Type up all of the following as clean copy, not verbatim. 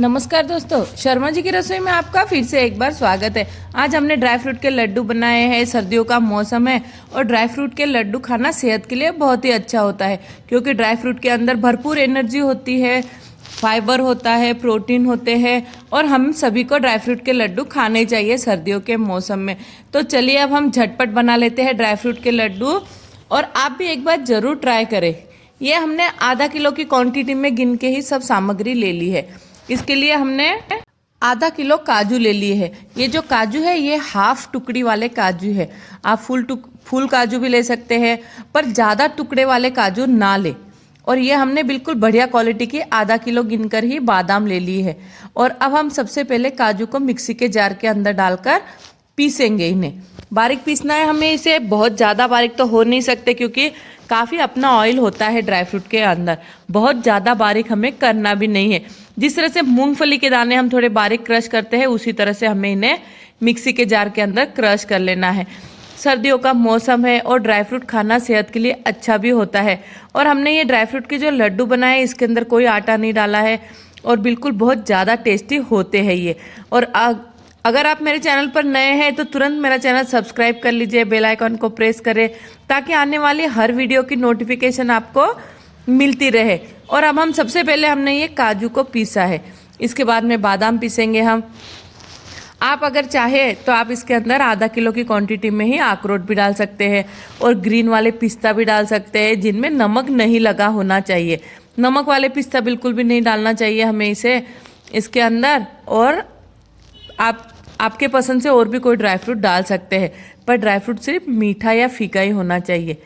नमस्कार दोस्तों, शर्मा जी की रसोई में आपका फिर से एक बार स्वागत है। आज हमने ड्राई फ्रूट के लड्डू बनाए हैं। सर्दियों का मौसम है और ड्राई फ्रूट के लड्डू खाना सेहत के लिए बहुत ही अच्छा होता है, क्योंकि ड्राई फ्रूट के अंदर भरपूर एनर्जी होती है, फाइबर होता है, प्रोटीन होते हैं और हम सभी को ड्राई फ्रूट के लड्डू खाने चाहिए सर्दियों के मौसम में। तो चलिए अब हम झटपट बना लेते हैं ड्राई फ्रूट के लड्डू, और आप भी एक बार ज़रूर ट्राई करें। ये हमने आधा किलो की क्वांटिटी में गिन के ही सब सामग्री ले ली है। इसके लिए हमने आधा किलो काजू ले लिए है। ये जो काजू है ये हाफ टुकड़ी वाले काजू है। आप फुल काजू भी ले सकते हैं, पर ज़्यादा टुकड़े वाले काजू ना ले। और ये हमने बिल्कुल बढ़िया क्वालिटी की आधा किलो गिनकर ही बादाम ले ली है। और अब हम सबसे पहले काजू को मिक्सी के जार के अंदर डालकर पीसेंगे। इन्हें बारीक पीसना है हमें। इसे बहुत ज़्यादा बारीक तो हो नहीं सकते, क्योंकि काफ़ी अपना ऑयल होता है ड्राई फ्रूट के अंदर। बहुत ज़्यादा बारीक हमें करना भी नहीं है। जिस तरह से मूंगफली के दाने हम थोड़े बारीक क्रश करते हैं, उसी तरह से हमें इन्हें मिक्सी के जार के अंदर क्रश कर लेना है। सर्दियों का मौसम है और ड्राई फ्रूट खाना सेहत के लिए अच्छा भी होता है। और हमने ये ड्राई फ्रूट के जो लड्डू बनाए, इसके अंदर कोई आटा नहीं डाला है और बिल्कुल बहुत ज़्यादा टेस्टी होते हैं ये। और अगर आप मेरे चैनल पर नए हैं तो तुरंत मेरा चैनल सब्सक्राइब कर लीजिए, बेल आइकन को प्रेस करें, ताकि आने वाली हर वीडियो की नोटिफिकेशन आपको मिलती रहे। और अब हम सबसे पहले हमने ये काजू को पीसा है, इसके बाद में बादाम पीसेंगे हम। आप अगर चाहे तो आप इसके अंदर आधा किलो की क्वांटिटी में ही अखरोट भी डाल सकते हैं और ग्रीन वाले पिस्ता भी डाल सकते हैं, जिनमें नमक नहीं लगा होना चाहिए। नमक वाले पिस्ता बिल्कुल भी नहीं डालना चाहिए हमें इसे इसके अंदर। और आपके पसंद से और भी कोई ड्राई फ्रूट डाल सकते हैं, पर ड्राई फ्रूट सिर्फ मीठा या फीका ही होना चाहिए।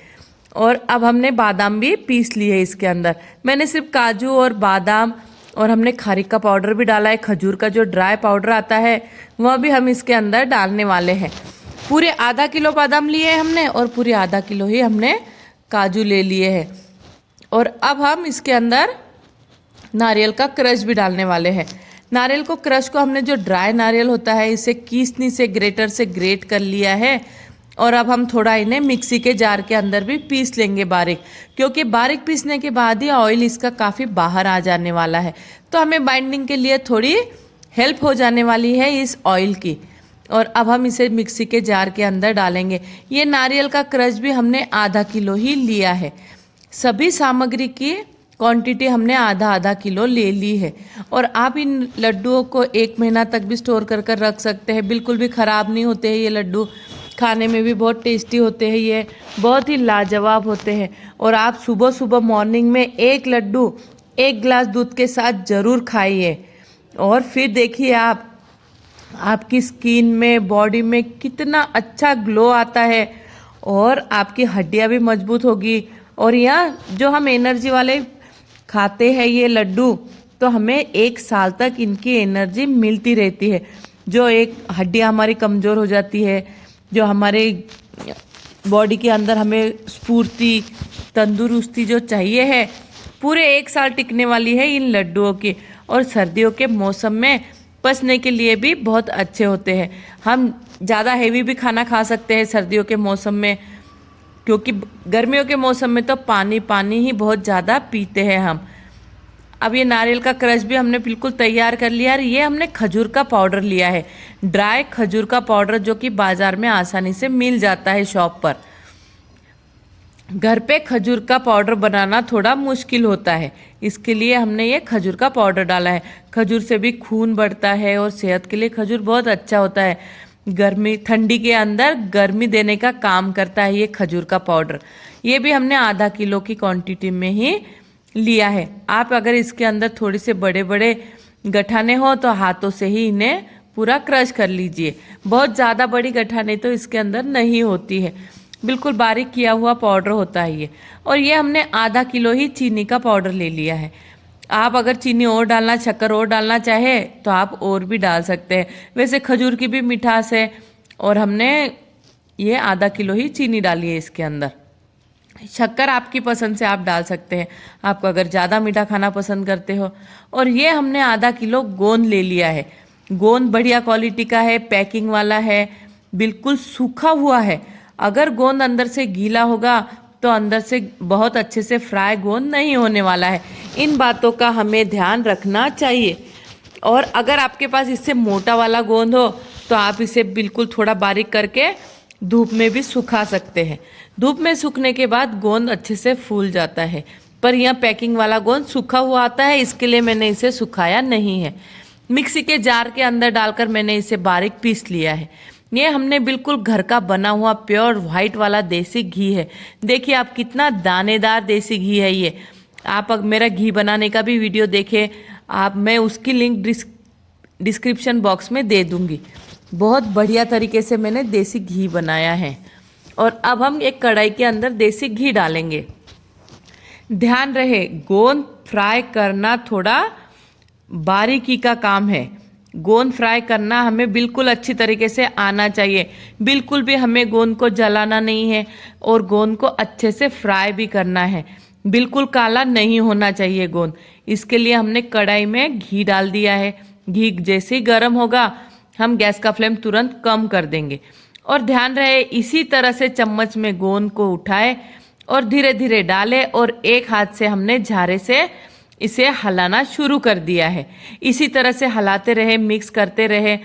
और अब हमने बादाम भी पीस लिए इसके अंदर। मैंने सिर्फ काजू और बादाम, और हमने खारिक का पाउडर भी डाला है। खजूर का जो ड्राई पाउडर आता है वह भी हम इसके अंदर डालने वाले हैं। पूरे आधा किलो बादाम लिए हैं हमने, और पूरे आधा किलो ही हमने काजू ले लिए हैं। और अब हम इसके अंदर नारियल का क्रश भी डालने वाले हैं। नारियल को क्रश को हमने जो ड्राई नारियल होता है, इसे कीसनी से ग्रेटर से ग्रेट कर लिया है। और अब हम थोड़ा इन्हें मिक्सी के जार के अंदर भी पीस लेंगे बारीक, क्योंकि बारीक पीसने के बाद ही ऑयल इसका काफ़ी बाहर आ जाने वाला है। तो हमें बाइंडिंग के लिए थोड़ी हेल्प हो जाने वाली है इस ऑयल की। और अब हम इसे मिक्सी के जार के अंदर डालेंगे। ये नारियल का क्रश भी हमने आधा किलो ही लिया है। सभी सामग्री की क्वांटिटी हमने आधा आधा किलो ले ली है। और आप इन लड्डुओं को 1 महीना तक भी स्टोर कर रख सकते हैं, बिल्कुल भी ख़राब नहीं होते हैं ये लड्डू। खाने में भी बहुत टेस्टी होते हैं, ये बहुत ही लाजवाब होते हैं। और आप सुबह सुबह मॉर्निंग में एक लड्डू 1 गिलास दूध के साथ ज़रूर खाइए, और फिर देखिए आपकी स्किन में, बॉडी में कितना अच्छा ग्लो आता है, और आपकी हड्डियाँ भी मजबूत होगी। और यह जो हम एनर्जी वाले खाते हैं ये लड्डू, तो हमें 1 साल तक इनकी एनर्जी मिलती रहती है। जो एक हड्डियाँ हमारी कमज़ोर हो जाती है, जो हमारे बॉडी के अंदर हमें स्फूर्ति, तंदुरुस्ती जो चाहिए है, पूरे 1 साल टिकने वाली है इन लड्डुओं की। और सर्दियों के मौसम में पचने के लिए भी बहुत अच्छे होते हैं। हम ज़्यादा हेवी भी खाना खा सकते हैं सर्दियों के मौसम में, क्योंकि गर्मियों के मौसम में तो पानी पानी ही बहुत ज़्यादा पीते हैं हम। अब ये नारियल का क्रश भी हमने बिल्कुल तैयार कर लिया। और ये हमने खजूर का पाउडर लिया है, ड्राई खजूर का पाउडर, जो कि बाज़ार में आसानी से मिल जाता है शॉप पर। घर पे खजूर का पाउडर बनाना थोड़ा मुश्किल होता है, इसके लिए हमने ये खजूर का पाउडर डाला है। खजूर से भी खून बढ़ता है और सेहत के लिए खजूर बहुत अच्छा होता है। ठंडी के अंदर गर्मी देने का काम करता है ये खजूर का पाउडर। ये भी हमने आधा किलो की क्वांटिटी में ही लिया है। आप अगर इसके अंदर थोड़े से बड़े बड़े गठाने हो तो हाथों से ही इन्हें पूरा क्रश कर लीजिए। बहुत ज़्यादा बड़ी गठाने तो इसके अंदर नहीं होती है, बिल्कुल बारीक किया हुआ पाउडर होता है ये। और ये हमने आधा किलो ही चीनी का पाउडर ले लिया है। आप अगर चीनी और डालना, शक्कर और डालना चाहे तो आप और भी डाल सकते हैं। वैसे खजूर की भी मिठास है, और हमने ये आधा किलो ही चीनी डाली है इसके अंदर। शक्कर आपकी पसंद से आप डाल सकते हैं, आपको अगर ज़्यादा मीठा खाना पसंद करते हो। और ये हमने आधा किलो गोंद ले लिया है। गोंद बढ़िया क्वालिटी का है, पैकिंग वाला है, बिल्कुल सूखा हुआ है। अगर गोंद अंदर से गीला होगा तो अंदर से बहुत अच्छे से फ्राई गोंद नहीं होने वाला है। इन बातों का हमें ध्यान रखना चाहिए। और अगर आपके पास इससे मोटा वाला गोंद हो तो आप इसे बिल्कुल थोड़ा बारीक करके धूप में भी सुखा सकते हैं। धूप में सूखने के बाद गोंद अच्छे से फूल जाता है, पर यह पैकिंग वाला गोंद सूखा हुआ आता है, इसके लिए मैंने इसे सुखाया नहीं है। मिक्सी के जार के अंदर डालकर मैंने इसे बारीक पीस लिया है। ये हमने बिल्कुल घर का बना हुआ प्योर वाइट वाला देसी घी है। देखिए आप कितना दानेदार देसी घी है ये। आप मेरा घी बनाने का भी वीडियो देखें आप, मैं उसकी लिंक डिस्क्रिप्शन बॉक्स में दे दूंगी। बहुत बढ़िया तरीके से मैंने देसी घी बनाया है। और अब हम एक कढ़ाई के अंदर देसी घी डालेंगे। ध्यान रहे गोंद फ्राई करना थोड़ा बारीकी का काम है। गोंद फ्राई करना हमें बिल्कुल अच्छी तरीके से आना चाहिए। बिल्कुल भी हमें गोंद को जलाना नहीं है और गोंद को अच्छे से फ्राई भी करना है। बिल्कुल काला नहीं होना चाहिए गोंद। इसके लिए हमने कढ़ाई में घी डाल दिया है। घी जैसे ही गर्म होगा हम गैस का फ्लेम तुरंत कम कर देंगे। और ध्यान रहे इसी तरह से चम्मच में गोंद को उठाए और धीरे धीरे डाले और एक हाथ से हमने झारे से इसे हलाना शुरू कर दिया है। इसी तरह से हलाते रहे, मिक्स करते रहे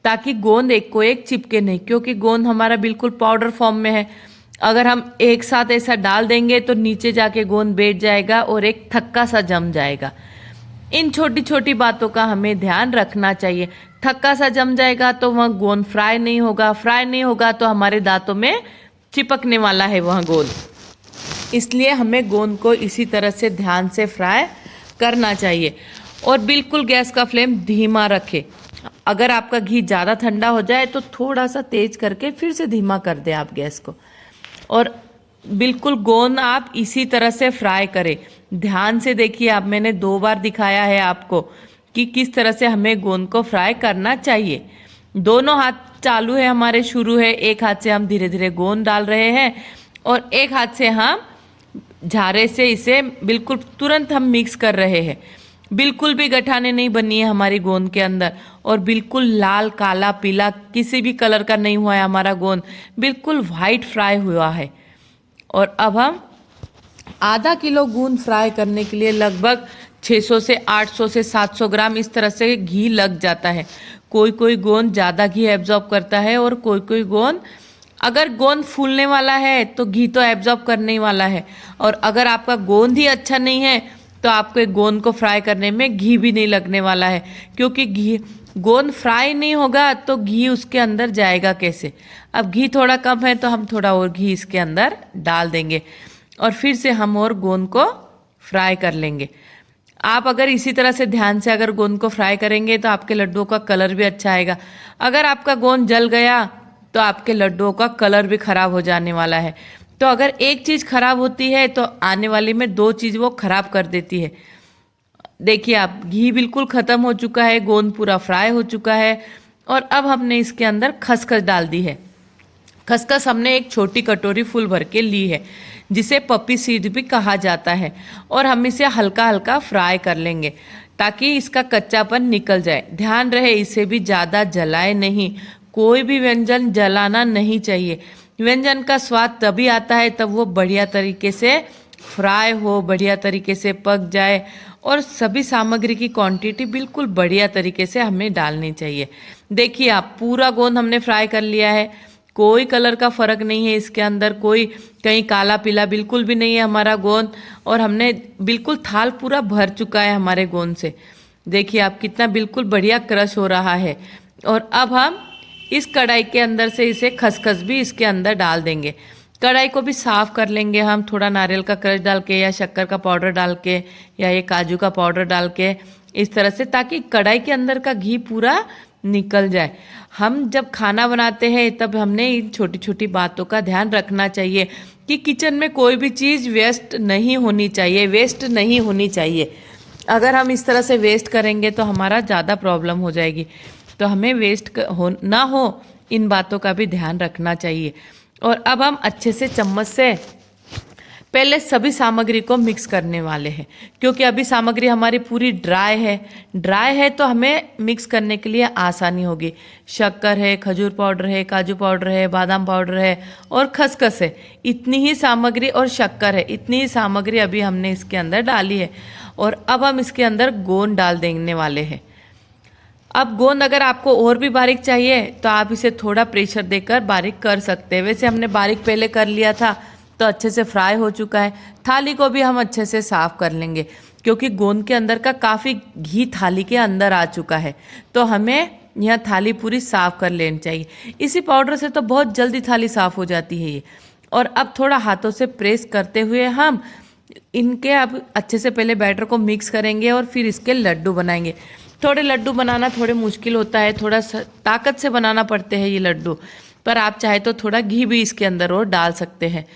ताकि गोंद एक को एक चिपके नहीं, क्योंकि गोंद हमारा बिल्कुल पाउडर फॉर्म में है। अगर हम एक साथ ऐसा डाल देंगे तो नीचे जाके गोंद बैठ जाएगा और एक थक्का सा जम जाएगा। इन छोटी छोटी बातों का हमें ध्यान रखना चाहिए। थक्का सा जम जाएगा तो वह गोंद फ्राई नहीं होगा, फ्राई नहीं होगा तो हमारे दांतों में चिपकने वाला है वह गोंद। इसलिए हमें गोंद को इसी तरह से ध्यान से फ्राई करना चाहिए और बिल्कुल गैस का फ्लेम धीमा रखें। अगर आपका घी ज़्यादा ठंडा हो जाए तो थोड़ा सा तेज करके फिर से धीमा कर दें आप गैस को। और बिल्कुल गोंद आप इसी तरह से फ्राई करें। ध्यान से देखिए, आप मैंने 2 बार दिखाया है आपको कि किस तरह से हमें गोंद को फ्राई करना चाहिए। दोनों हाथ चालू है हमारे, शुरू है। एक हाथ से हम धीरे धीरे गोंद डाल रहे हैं और एक हाथ से हम झारे से इसे बिल्कुल तुरंत हम मिक्स कर रहे हैं। बिल्कुल भी गठाने नहीं बनी है हमारी गोंद के अंदर और बिल्कुल लाल काला पीला किसी भी कलर का नहीं हुआ है हमारा गोंद, बिल्कुल वाइट फ्राई हुआ है। और अब हम आधा किलो गोंद फ्राई करने के लिए लगभग 600 से 800 से 700 ग्राम इस तरह से घी लग जाता है। कोई कोई गोंद ज़्यादा घी एब्जॉर्ब करता है और कोई कोई गोंद, अगर गोंद फूलने वाला है तो घी तो एब्जॉर्ब करने ही वाला है। और अगर आपका गोंद ही अच्छा नहीं है तो आपके गोंद को फ्राई करने में घी भी नहीं लगने वाला है, क्योंकि घी गोंद फ्राई नहीं होगा तो घी उसके अंदर जाएगा कैसे। अब घी थोड़ा कम है तो हम थोड़ा और घी इसके अंदर डाल देंगे और फिर से हम और गोंद को फ्राई कर लेंगे। आप अगर इसी तरह से ध्यान से अगर गोंद को फ्राई करेंगे तो आपके लड्डुओं का कलर भी अच्छा आएगा। अगर आपका गोंद जल गया तो आपके लड्डुओं का कलर भी खराब हो जाने वाला है। तो अगर एक चीज़ खराब होती है तो आने वाली में 2 चीज़ वो खराब कर देती है। देखिए आप, घी बिल्कुल ख़त्म हो चुका है, गोंद पूरा फ्राई हो चुका है और अब हमने इसके अंदर खसखस डाल दी है। खसखस हमने एक छोटी कटोरी फुल भर के ली है, जिसे पपी सीड भी कहा जाता है। और हम इसे हल्का हल्का फ्राई कर लेंगे ताकि इसका कच्चापन निकल जाए। ध्यान रहे इसे भी ज़्यादा जलाए नहीं। कोई भी व्यंजन जलाना नहीं चाहिए। व्यंजन का स्वाद तभी आता है तब वो बढ़िया तरीके से फ्राई हो, बढ़िया तरीके से पक जाए और सभी सामग्री की क्वांटिटी बिल्कुल बढ़िया तरीके से हमें डालनी चाहिए। देखिए आप, पूरा गोंद हमने फ्राई कर लिया है। कोई कलर का फ़र्क नहीं है इसके अंदर, कोई कहीं काला पीला बिल्कुल भी नहीं है हमारा गोंद। और हमने बिल्कुल थाल पूरा भर चुका है हमारे गोंद से। देखिए आप, कितना बिल्कुल बढ़िया क्रश हो रहा है। और अब हम इस कढ़ाई के अंदर से इसे खसखस भी इसके अंदर डाल देंगे। कढ़ाई को भी साफ़ कर लेंगे हम, थोड़ा नारियल का क्रश डाल के या शक्कर का पाउडर डाल के या ये काजू का पाउडर डाल के इस तरह से, ताकि कढ़ाई के अंदर का घी पूरा निकल जाए। हम जब खाना बनाते हैं तब हमने इन छोटी छोटी बातों का ध्यान रखना चाहिए कि किचन में कोई भी चीज़ वेस्ट नहीं होनी चाहिए, वेस्ट नहीं होनी चाहिए। अगर हम इस तरह से वेस्ट करेंगे तो हमारा ज़्यादा प्रॉब्लम हो जाएगी। तो हमें वेस्ट ना हो, इन बातों का भी ध्यान रखना चाहिए। और अब हम अच्छे से चम्मच से पहले सभी सामग्री को मिक्स करने वाले हैं, क्योंकि अभी सामग्री हमारी पूरी ड्राई है तो हमें मिक्स करने के लिए आसानी होगी। शक्कर है, खजूर पाउडर है, काजू पाउडर है, बादाम पाउडर है और खसखस है। इतनी ही सामग्री और शक्कर है, इतनी ही सामग्री अभी हमने इसके अंदर डाली है। और अब हम इसके अंदर गोंद डाल देने वाले हैं। अब गोंद अगर आपको और भी बारीक चाहिए तो आप इसे थोड़ा प्रेशर देकर बारीक कर सकते हैं। वैसे हमने बारीक पहले कर लिया था तो अच्छे से फ्राई हो चुका है। थाली को भी हम अच्छे से साफ कर लेंगे क्योंकि गोंद के अंदर का काफ़ी घी थाली के अंदर आ चुका है, तो हमें यह थाली पूरी साफ कर लेनी चाहिए। इसी पाउडर से तो बहुत जल्दी थाली साफ हो जाती है ये। और अब थोड़ा हाथों से प्रेस करते हुए हम इनके अब अच्छे से पहले बैटर को मिक्स करेंगे और फिर इसके लड्डू बनाएंगे। थोड़े लड्डू बनाना थोड़े मुश्किल होता है, थोड़ा ताकत से बनाना पड़ते हैं ये लड्डू, पर आप चाहे तो थोड़ा घी भी इसके अंदर और डाल सकते हैं।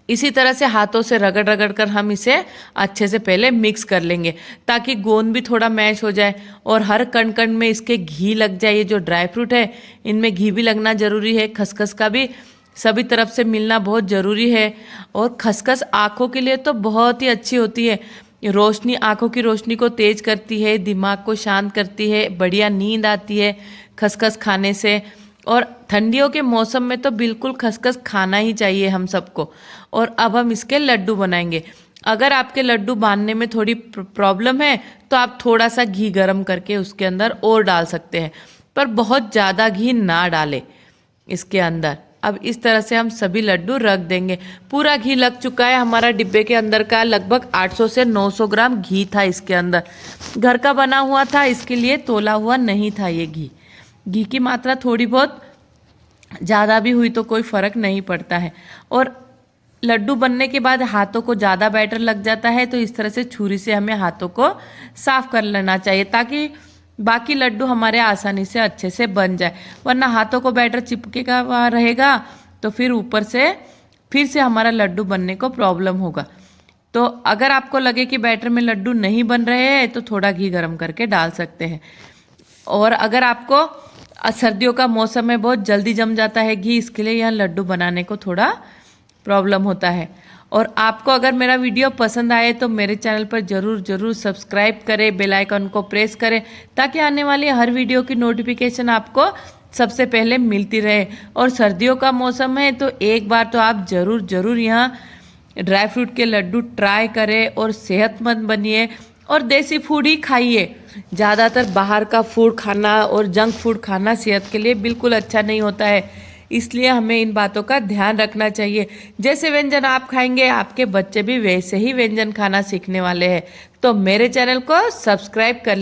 इसी तरह से हाथों से रगड़ रगड़ कर हम इसे अच्छे से पहले मिक्स कर लेंगे ताकि गोंद भी थोड़ा मैश हो जाए और हर कण कण में इसके घी लग जाए। ये जो ड्राई फ्रूट है इनमें घी भी लगना ज़रूरी है, खसखस का भी सभी तरफ से मिलना बहुत ज़रूरी है। और खसखस आँखों के लिए तो बहुत ही अच्छी होती है, रोशनी, आँखों की रोशनी को तेज करती है, दिमाग को शांत करती है, बढ़िया नींद आती है खसखस खाने से। और ठंडियों के मौसम में तो बिल्कुल खसखस खाना ही चाहिए हम सबको। और अब हम इसके लड्डू बनाएंगे। अगर आपके लड्डू बांधने में थोड़ी प्रॉब्लम है तो आप थोड़ा सा घी गरम करके उसके अंदर और डाल सकते हैं, पर बहुत ज़्यादा घी ना डालें इसके अंदर। अब इस तरह से हम सभी लड्डू रख देंगे। पूरा घी लग चुका है हमारा डिब्बे के अंदर का, लगभग 800 से 900 ग्राम घी था इसके अंदर। घर का बना हुआ था, इसके लिए तोला हुआ नहीं था ये घी। घी की मात्रा थोड़ी बहुत ज़्यादा भी हुई तो कोई फ़र्क नहीं पड़ता है। और लड्डू बनने के बाद हाथों को ज़्यादा बैटर लग जाता है तो इस तरह से छुरी से हमें हाथों को साफ कर लेना चाहिए ताकि बाकी लड्डू हमारे आसानी से अच्छे से बन जाए, वरना हाथों को बैटर चिपकेगा हुआ रहेगा तो फिर ऊपर से फिर से हमारा लड्डू बनने को प्रॉब्लम होगा। तो अगर आपको लगे कि बैटर में लड्डू नहीं बन रहे हैं तो थोड़ा घी गरम करके डाल सकते हैं। और अगर आपको सर्दियों का मौसम में बहुत जल्दी जम जाता है घी, इसके लिए यह लड्डू बनाने को थोड़ा प्रॉब्लम होता है। और आपको अगर मेरा वीडियो पसंद आए तो मेरे चैनल पर ज़रूर सब्सक्राइब करें, बेल आइकन को प्रेस करें ताकि आने वाली हर वीडियो की नोटिफिकेशन आपको सबसे पहले मिलती रहे। और सर्दियों का मौसम है तो एक बार तो आप ज़रूर यहाँ ड्राई फ्रूट के लड्डू ट्राई करें और सेहतमंद बनिए और देसी फूड ही खाइए। ज़्यादातर बाहर का फूड खाना और जंक फूड खाना सेहत के लिए बिल्कुल अच्छा नहीं होता है, इसलिए हमें इन बातों का ध्यान रखना चाहिए। जैसे व्यंजन आप खाएंगे आपके बच्चे भी वैसे ही व्यंजन खाना सीखने वाले हैं। तो मेरे चैनल को सब्सक्राइब कर